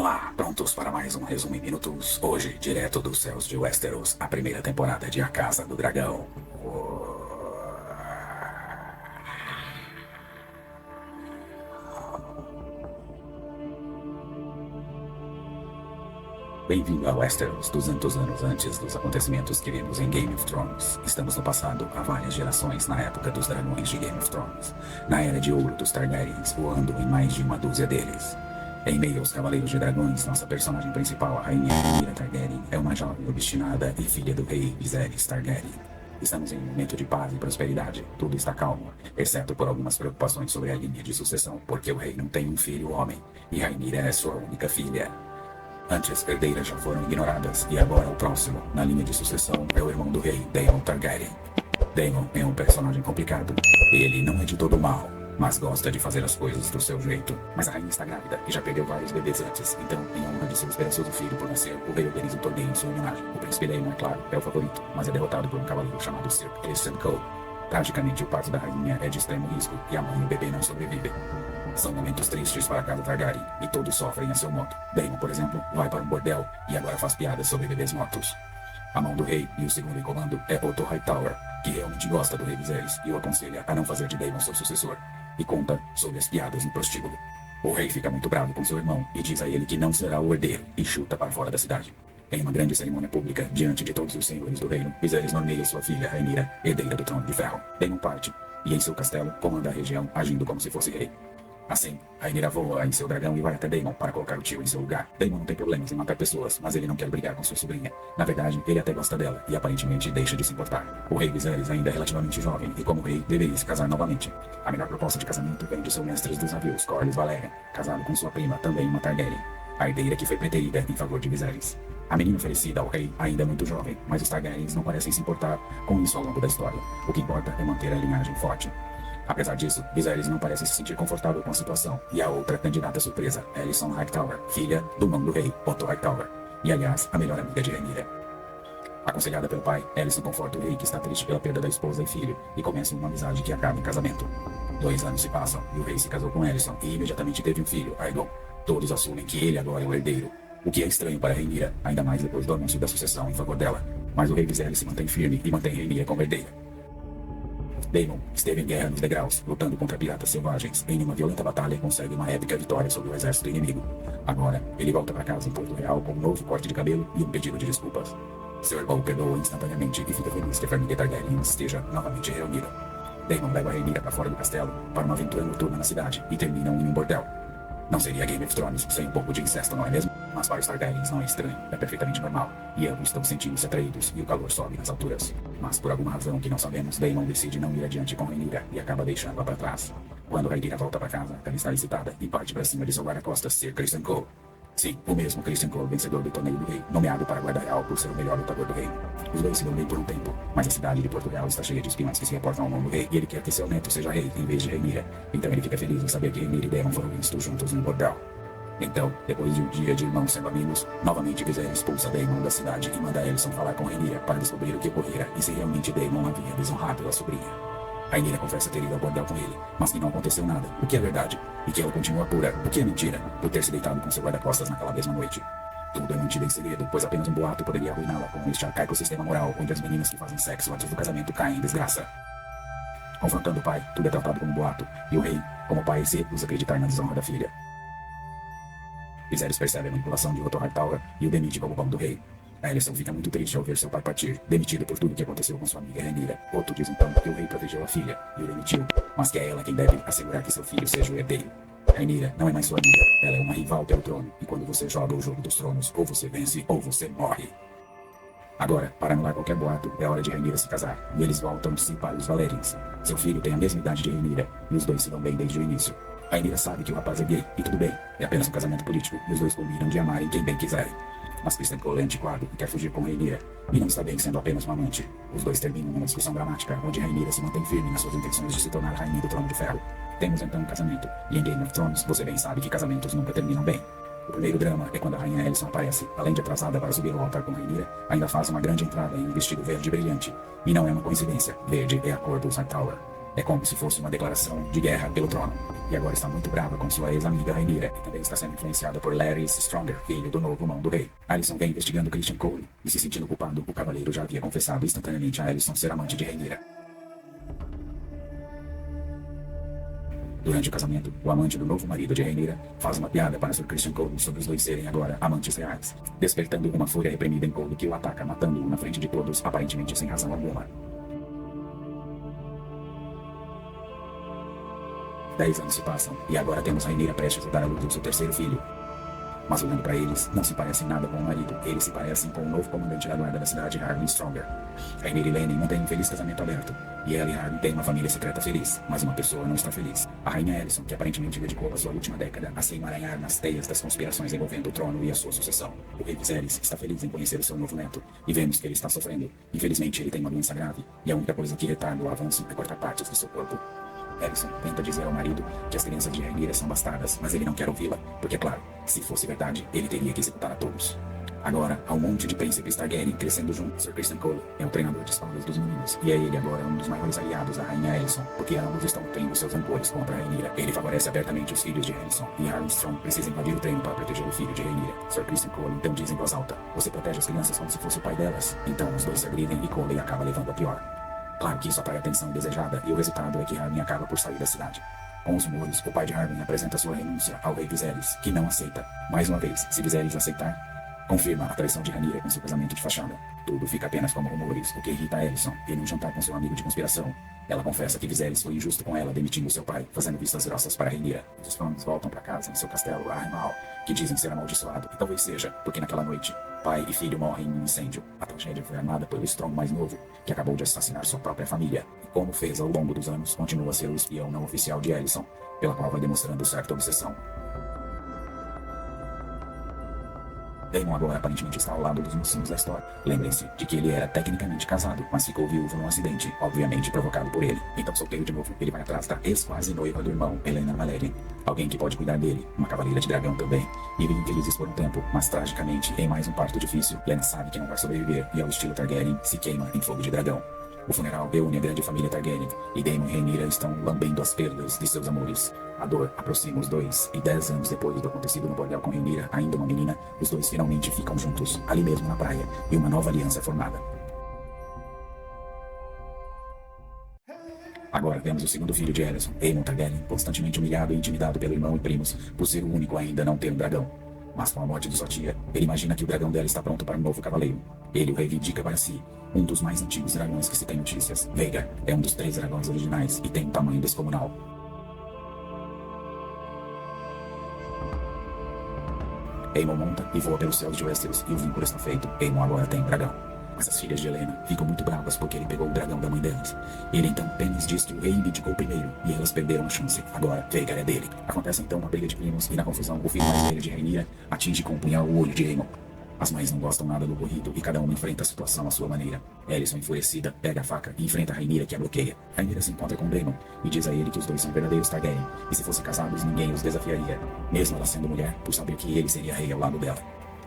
Olá, prontos para mais um resumo em minutos? Hoje, direto dos céus de Westeros, a primeira temporada de A Casa do Dragão. Bem-vindo a Westeros, 200 anos antes dos acontecimentos que vimos em Game of Thrones. Estamos no passado, há várias gerações, na época dos dragões de Game of Thrones. Na era de ouro dos Targaryens, voando em mais de uma dúzia deles. Em meio aos Cavaleiros de Dragões, nossa personagem principal, a Rainha Rhaenyra Targaryen, é uma jovem obstinada e filha do rei Viserys Targaryen. Estamos em um momento de paz e prosperidade. Tudo está calmo, exceto por algumas preocupações sobre a linha de sucessão, porque o rei não tem um filho homem, e Rhaenyra é sua única filha. Antes, herdeiras já foram ignoradas, e agora o próximo, na linha de sucessão, é o irmão do rei, Daemon Targaryen. Daemon é um personagem complicado. Ele não é de todo mal, mas gosta de fazer as coisas do seu jeito. Mas a rainha está grávida e já perdeu vários bebês antes. Então, em honra de seu esperançoso filho por nascer, o rei organiza um torneio em sua homenagem. O príncipe Daemon, é claro, é o favorito, mas é derrotado por um cavaleiro chamado Sir Criston Cole. Tragicamente, o parto da rainha é de extremo risco e a mãe e o bebê não sobrevivem. São momentos tristes para a casa Targaryen e todos sofrem a seu modo. Daemon, por exemplo, vai para um bordel e agora faz piadas sobre bebês mortos. A mão do rei e o segundo em comando é Otto Hightower, que realmente gosta do rei Viserys e o aconselha a não fazer de Daemon seu sucessor, e conta sobre as piadas no prostíbulo. O rei fica muito bravo com seu irmão e diz a ele que não será o herdeiro e chuta para fora da cidade. Em uma grande cerimônia pública, diante de todos os senhores do reino, Viserys nomeia sua filha Rhaenyra herdeira do trono de ferro. Daemon parte e em seu castelo comanda a região agindo como se fosse rei. Assim, Rhaenyra voa em seu dragão e vai até Daemon para colocar o tio em seu lugar. Daemon não tem problemas em matar pessoas, mas ele não quer brigar com sua sobrinha. Na verdade, ele até gosta dela e aparentemente deixa de se importar. O rei Viserys ainda é relativamente jovem e, como rei, deveria se casar novamente. A melhor proposta de casamento vem de seu mestre dos navios, Corlys Valerian, casado com sua prima, também uma Targaryen, a herdeira que foi preterida em favor de Viserys. A menina oferecida ao rei ainda é muito jovem, mas os Targaryens não parecem se importar com isso ao longo da história. O que importa é manter a linhagem forte. Apesar disso, Viserys não parece se sentir confortável com a situação, e a outra candidata surpresa, Alicent Hightower, filha do irmão do rei, Otto Hightower, e aliás, a melhor amiga de Rhaenyra. Aconselhada pelo pai, Alicent conforta o rei que está triste pela perda da esposa e filho, e começa uma amizade que acaba em casamento. 2 anos se passam, e o rei se casou com Alicent e imediatamente teve um filho, Aegon. Todos assumem que ele agora é o herdeiro, o que é estranho para Rhaenyra, ainda mais depois do anúncio da sucessão em favor dela. Mas o rei Viserys se mantém firme e mantém Rhaenyra como herdeira. Daemon esteve em guerra nos degraus, lutando contra piratas selvagens. Em uma violenta batalha, consegue uma épica vitória sobre o exército inimigo. Agora, ele volta para casa em Porto Real com um novo corte de cabelo e um pedido de desculpas. Seu irmão o perdoa instantaneamente e fica feliz que a família Targaryen esteja novamente reunida. Daemon leva a Rhaenyra para fora do castelo para uma aventura noturna na cidade e terminam em um bordel. Não seria Game of Thrones sem um pouco de incesto, não é mesmo? Mas para os Targaryens não é estranho, é perfeitamente normal. E ambos estão sentindo-se atraídos e o calor sobe nas alturas. Mas por alguma razão que não sabemos, Daemon decide não ir adiante com Rhaenyra e acaba deixando-a para trás. Quando Rhaenyra volta para casa, ela está excitada e parte para cima de seu guarda-costas, Sir Criston Cole. Sim, o mesmo Criston Cole, vencedor do torneio do rei, nomeado para guarda real por ser o melhor lutador do reino. Os dois se dão bem por um tempo, mas a cidade de Porto Real está cheia de espiões que se reportam ao nome do rei e ele quer que seu neto seja rei em vez de Rhaenyra. Então ele fica feliz em saber que Rhaenyra e Daemon foram vistos juntos no bordel. Então, depois de um dia de irmãos sendo amigos, novamente Viserys expulsa Daemon da cidade e manda Alicent falar com Rhaenyra para descobrir o que ocorrera e se realmente Daemon havia desonrado a sobrinha. Rhaenyra confessa ter ido ao bordel com ele, mas que não aconteceu nada, o que é verdade, e que ela continua pura, o que é mentira, por ter se deitado com seu guarda-costas naquela mesma noite. Tudo é mantido em segredo, pois apenas um boato poderia arruiná-la com este arcaico sistema moral onde as meninas que fazem sexo antes do casamento caem em desgraça. Confrontando o pai, tudo é tratado como boato, e o rei, como pai, se recusa a acreditar na desonra da filha. Viserys percebe a manipulação de Otto Hightower e o demite como pão do rei. Alicent fica muito triste ao ver seu pai partir, demitido por tudo que aconteceu com sua amiga Rhaenyra. Otto diz então que o rei protegeu a filha e o demitiu, mas que é ela quem deve assegurar que seu filho seja o herdeiro. Rhaenyra não é mais sua amiga, ela é uma rival pelo trono, e quando você joga o jogo dos tronos, ou você vence ou você morre. Agora, para anular qualquer boato, é hora de Rhaenyra se casar, e eles voltam-se para os Valerians. Seu filho tem a mesma idade de Rhaenyra, e os dois se dão bem desde o início. Rhaenyra sabe que o rapaz é gay, e tudo bem, é apenas um casamento político, e os dois combinam de amarem quem bem quiserem. Mas Criston Cole é antiquado e quer fugir com Rhaenyra, e não está bem sendo apenas um amante. Os dois terminam numa discussão dramática, onde Rhaenyra se mantém firme nas suas intenções de se tornar rainha do Trono de Ferro. Temos então um casamento, e em Game of Thrones você bem sabe que casamentos nunca terminam bem. O primeiro drama é quando a rainha Alicent aparece, além de atrasada para subir ao altar com Rhaenyra, ainda faz uma grande entrada em um vestido verde brilhante. E não é uma coincidência, verde é a cor dos Hightower. É como se fosse uma declaração de guerra pelo trono. E agora está muito brava com sua ex-amiga Rhaenyra, que também está sendo influenciada por Larys Stronger, filho do novo mão do rei. Alicent vem investigando Christian Cole, e se sentindo culpado, o cavaleiro já havia confessado instantaneamente a Alicent ser amante de Rhaenyra. Durante o casamento, o amante do novo marido de Rhaenyra faz uma piada para Sir Christian Cole sobre os dois serem agora amantes reais, despertando uma fúria reprimida em Cole que o ataca, matando-o na frente de todos, aparentemente sem razão alguma. 10 anos se passam, e agora temos Rhaenyra prestes a dar à luz ao seu terceiro filho. Mas olhando para eles, não se parecem nada com o marido. Eles se parecem com o novo comandante da guarda da cidade, Harwin Stronger. Rhaenyra e Lenny mantêm um feliz casamento aberto, e ela e Harwin têm uma família secreta feliz, mas uma pessoa não está feliz. A rainha Alicent, que aparentemente dedicou a sua última década a se emaranhar nas teias das conspirações envolvendo o trono e a sua sucessão. O rei Viserys está feliz em conhecer o seu novo neto, e vemos que ele está sofrendo. Infelizmente, ele tem uma doença grave, e a única coisa que retarda o avanço é cortar partes do seu corpo. Alicent tenta dizer ao marido que as crianças de Rhaenyra são bastardas, mas ele não quer ouvi-la, porque, claro, se fosse verdade, ele teria que executar a todos. Agora, há um monte de príncipes Targaryen crescendo junto. Sir Christian Cole é o treinador de espadas dos meninos, e é ele agora um dos maiores aliados da rainha Alicent, porque ambos estão tendo seus rancores contra Rhaenyra. Ele favorece abertamente os filhos de Alicent, e Harwin Strong precisa invadir o treino para proteger o filho de Rhaenyra. Sir Christian Cole então diz em voz alta: "Você protege as crianças como se fosse o pai delas." Então os dois se agridem e Cole acaba levando a pior. Claro que isso atrai a atenção indesejada, e o resultado é que Harwin acaba por sair da cidade. Com os rumores, o pai de Harwin apresenta sua renúncia ao rei Viserys, que não aceita. Mais uma vez, se Viserys aceitar, confirma a traição de Rhaenyra com seu casamento de fachada. Tudo fica apenas como rumores, o que irrita Alicent, e num jantar com seu amigo de conspiração, ela confessa que Viserys foi injusto com ela, demitindo seu pai, fazendo vistas grossas para Rhaenyra. Os fãs voltam para casa em seu castelo Harrenhal, que dizem ser amaldiçoado, e talvez seja, porque naquela noite, pai e filho morrem em um incêndio. A tragédia foi armada pelo Strong mais novo, que acabou de assassinar sua própria família. E como fez ao longo dos anos, continua a ser o espião não oficial de Alicent, pela qual vai demonstrando certa obsessão. Daemon agora aparentemente está ao lado dos mocinhos da história. Lembrem-se de que ele era tecnicamente casado, mas ficou viúvo num acidente, obviamente provocado por ele. Então, solteiro de novo, ele vai atrás da ex-quase noiva do irmão, Helena Valerian. Alguém que pode cuidar dele, uma cavaleira de dragão também. E vivem felizes por um tempo, mas tragicamente, em mais um parto difícil, Lena sabe que não vai sobreviver, e ao estilo Targaryen, se queima em fogo de dragão. O funeral reúne a grande família Targaryen, e Daemon e Rhaenyra estão lambendo as perdas de seus amores. A dor aproxima os dois, e 10 anos depois do acontecido no bordel com Rhaenyra, ainda uma menina, os dois finalmente ficam juntos, ali mesmo na praia, e uma nova aliança é formada. Agora vemos o segundo filho de Alicent, Aemon Targaryen, constantemente humilhado e intimidado pelo irmão e primos, por ser o único a ainda não ter um dragão. Mas com a morte de sua tia, ele imagina que o dragão dela está pronto para um novo cavaleiro. Ele o reivindica para si, um dos mais antigos dragões que se tem notícias. Veigar é um dos 3 dragões originais e tem um tamanho descomunal. Aemon monta e voa pelos céus de Westeros, e o vínculo está feito. Aemon agora tem um dragão. Mas as filhas de Helena ficam muito bravas porque ele pegou o dragão da mãe delas. Ele então apenas diz que o rei indicou primeiro, e elas perderam a chance. Agora, Veigar é dele. Acontece então uma briga de primos, e na confusão, o filho mais velho de Rhaenyra atinge com um punhal o olho de Aemon. As mães não gostam nada do ocorrido, e cada uma enfrenta a situação à sua maneira. Alicent, enfurecida, pega a faca e enfrenta a Rhaenyra, que a bloqueia. Rhaenyra se encontra com Daemon e diz a ele que os dois são verdadeiros Targaryen, e se fossem casados, ninguém os desafiaria, mesmo ela sendo mulher, por saber que ele seria rei ao lado dela.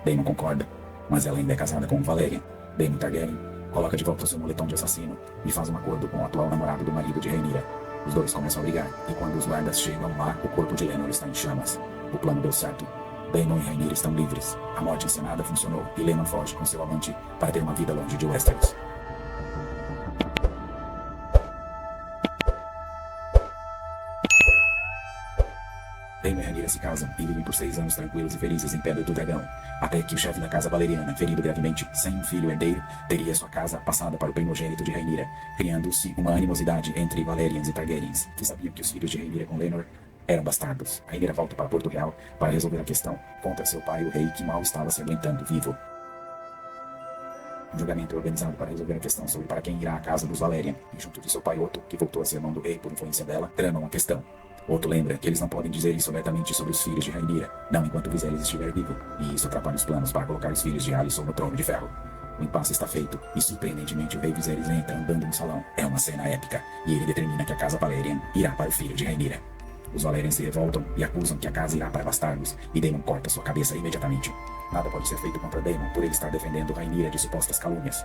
Daemon concorda, mas ela ainda é casada com Valerian. Daemon Targaryen coloca de volta seu moletom de assassino e faz um acordo com o atual namorado do marido de Rhaenyra. Os dois começam a brigar, e quando os guardas chegam lá, o corpo de Lenor está em chamas. O plano deu certo. Daemon e Rhaenyra estão livres. A morte encenada funcionou, e Lenor foge com seu amante para ter uma vida longe de Westeros. Daemon e Rhaenyra se casam e vivem por 6 anos tranquilos e felizes em Pedra do Dragão, até que o chefe da casa valeriana, ferido gravemente, sem um filho herdeiro, teria sua casa passada para o primogênito de Rhaenyra, criando-se uma animosidade entre Valerians e Targaryens, que sabiam que os filhos de Rhaenyra com Lenor eram bastardos. Rhaenyra volta para Porto Real para resolver a questão contra seu pai, o rei, que mal estava se aguentando vivo. Um julgamento é organizado para resolver a questão sobre para quem irá à casa dos Valerian, e junto de seu pai Otto, que voltou a ser mão do rei por influência dela, tramam a questão. Otto lembra que eles não podem dizer isso abertamente sobre os filhos de Rhaenyra, não enquanto Viserys estiver vivo, e isso atrapalha os planos para colocar os filhos de Alicent no trono de ferro. O impasse está feito, e surpreendentemente o rei Viserys entra andando no salão. É uma cena épica, e ele determina que a casa Valerian irá para o filho de Rhaenyra. Os Valerian se revoltam e acusam que a casa irá para bastardos, e Daemon corta sua cabeça imediatamente. Nada pode ser feito contra Daemon por ele estar defendendo Rhaenyra de supostas calúnias.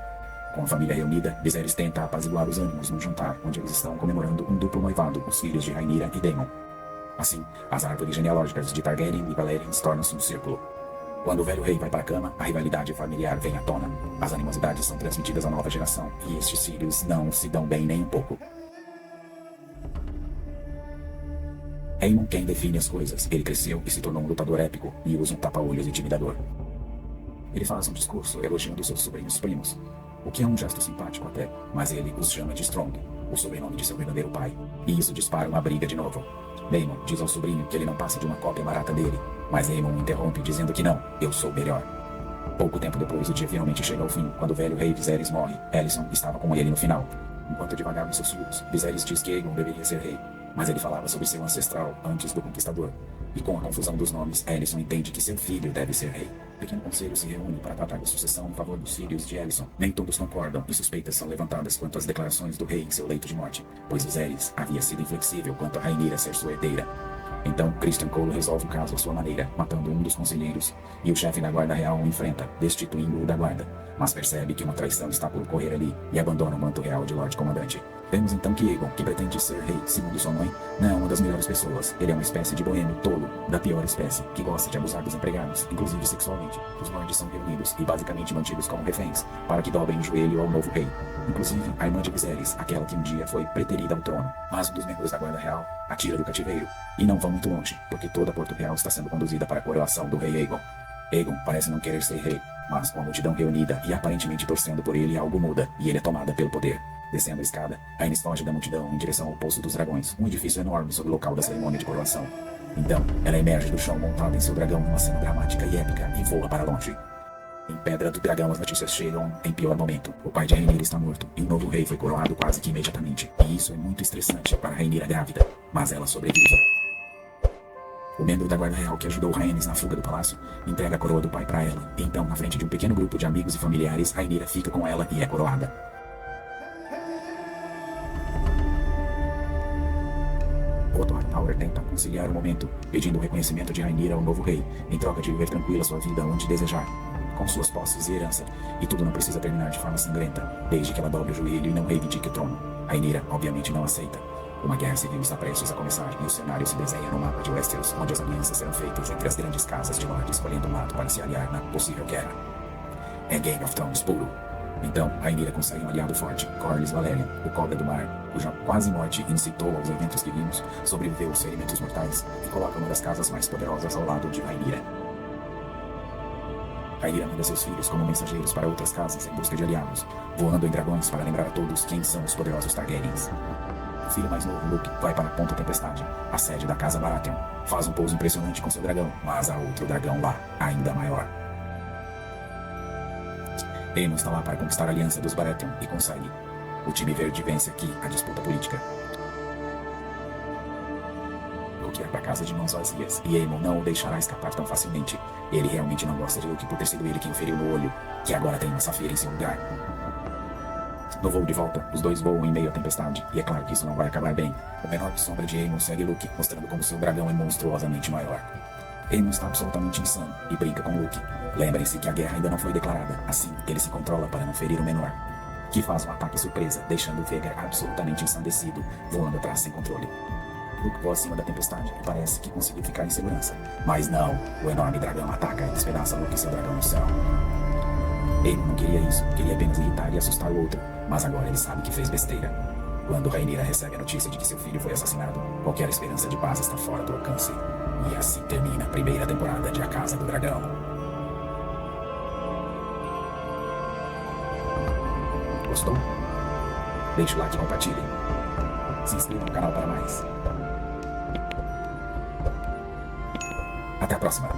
Com a família reunida, Viserys tenta apaziguar os ânimos num jantar, onde eles estão comemorando um duplo noivado, os filhos de Rhaenyra e Daemon. Assim, as árvores genealógicas de Targaryen e Valyrian tornam-se um círculo. Quando o velho rei vai para a cama, a rivalidade familiar vem à tona. As animosidades são transmitidas à nova geração, e estes filhos não se dão bem nem um pouco. Aemon quem define as coisas. Ele cresceu e se tornou um lutador épico, e usa um tapa-olhos intimidador. Ele faz um discurso elogiando seus sobrinhos primos, o que é um gesto simpático até, mas ele os chama de Strong, o sobrenome de seu verdadeiro pai, e isso dispara uma briga de novo. Daemon diz ao sobrinho que ele não passa de uma cópia barata dele, mas Aemon interrompe dizendo que não, eu sou melhor. Pouco tempo depois, o dia finalmente chega ao fim, quando o velho rei Viserys morre. Alicent estava com ele no final. Enquanto divagavam seus filhos, Viserys diz que Aegon deveria ser rei, mas ele falava sobre seu ancestral antes do conquistador. E com a confusão dos nomes, Alicent entende que seu filho deve ser rei. O pequeno conselho se reúne para tratar da sucessão em favor dos filhos de Alicent. Nem todos concordam e suspeitas são levantadas quanto às declarações do rei em seu leito de morte, pois Viserys havia sido inflexível quanto a Rhaenyra ser sua herdeira. Então, Criston Cole resolve o caso à sua maneira, matando um dos conselheiros, e o chefe da guarda real o enfrenta, destituindo-o da guarda, mas percebe que uma traição está por ocorrer ali e abandona o manto real de Lorde Comandante. Vemos então que Aegon, que pretende ser rei segundo sua mãe, não é uma das melhores pessoas. Ele é uma espécie de boêmio tolo, da pior espécie, que gosta de abusar dos empregados, inclusive sexualmente. Os lordes são reunidos e basicamente mantidos como reféns, para que dobrem o joelho ao novo rei. Inclusive, a irmã de Viserys, aquela que um dia foi preterida ao trono, mas um dos membros da guarda real, a tira do cativeiro. E não vão muito longe, porque toda Porto Real está sendo conduzida para a coroação do rei Aegon. Aegon parece não querer ser rei, mas com a multidão reunida e aparentemente torcendo por ele, algo muda, e ele é tomada pelo poder. Descendo a escada, Rhaenys foge da multidão em direção ao Poço dos Dragões, um edifício enorme sobre o local da cerimônia de coroação. Então, ela emerge do chão montada em seu dragão numa cena dramática e épica e voa para longe. Em Pedra do Dragão, as notícias chegam em pior momento. O pai de Rhaenyra está morto e o novo rei foi coroado quase que imediatamente. E isso é muito estressante para Rhaenyra grávida, mas ela sobrevive. O membro da guarda real que ajudou Rhaenys na fuga do palácio entrega a coroa do pai para ela. E então, na frente de um pequeno grupo de amigos e familiares, Rhaenyra fica com ela e é coroada. Otto Hightower tenta conciliar o momento, pedindo o reconhecimento de Rhaenyra ao novo rei, em troca de viver tranquila sua vida onde desejar, com suas posses e herança, e tudo não precisa terminar de forma sangrenta, desde que ela dobre o joelho e não reivindique o trono. Rhaenyra obviamente não aceita. Uma guerra civil está prestes a começar, e o cenário se desenha no mapa de Westeros, onde as alianças serão feitas entre as grandes casas de lorde, escolhendo um lado para se aliar na possível guerra. É Game of Thrones puro. Então, Rhaenyra consegue um aliado forte, Corlys Velaryon, o Cobra do Mar, cuja quase morte incitou aos eventos que vimos, sobreviveu aos ferimentos mortais e coloca uma das casas mais poderosas ao lado de Rhaenyra. Rhaenyra manda seus filhos como mensageiros para outras casas em busca de aliados, voando em dragões para lembrar a todos quem são os poderosos Targaryens. O filho mais novo, Luke, vai para a Ponta Tempestade, a sede da Casa Baratheon. Faz um pouso impressionante com seu dragão, mas há outro dragão lá, ainda maior. Aemon está lá para conquistar a aliança dos Baratheon e consegue. O time verde vence aqui a disputa política. Luke vai para casa de mãos vazias e Aemon não o deixará escapar tão facilmente. Ele realmente não gosta de Luke por ter sido ele quem feriu no olho, que agora tem uma safira em seu lugar. No voo de volta, os dois voam em meio à tempestade, e é claro que isso não vai acabar bem. Uma enorme sombra de Aemon segue Luke, mostrando como seu dragão é monstruosamente maior. Aemon está absolutamente insano e brinca com Luke. Lembrem-se que a guerra ainda não foi declarada, assim ele se controla para não ferir o menor, que faz um ataque surpresa, deixando Vhagar absolutamente ensandecido, voando atrás sem controle. Luke voa acima da tempestade e parece que conseguiu ficar em segurança. Mas não, o enorme dragão ataca e despedaça Luke e seu dragão no céu. Aemon não queria isso, queria apenas irritar e assustar o outro, mas agora ele sabe que fez besteira. Quando Rhaenyra recebe a notícia de que seu filho foi assassinado, qualquer esperança de paz está fora do alcance. E assim termina a primeira temporada de A Casa do Dragão. Gostou? Deixe o like e compartilhe. Se inscreva no canal para mais. Até a próxima.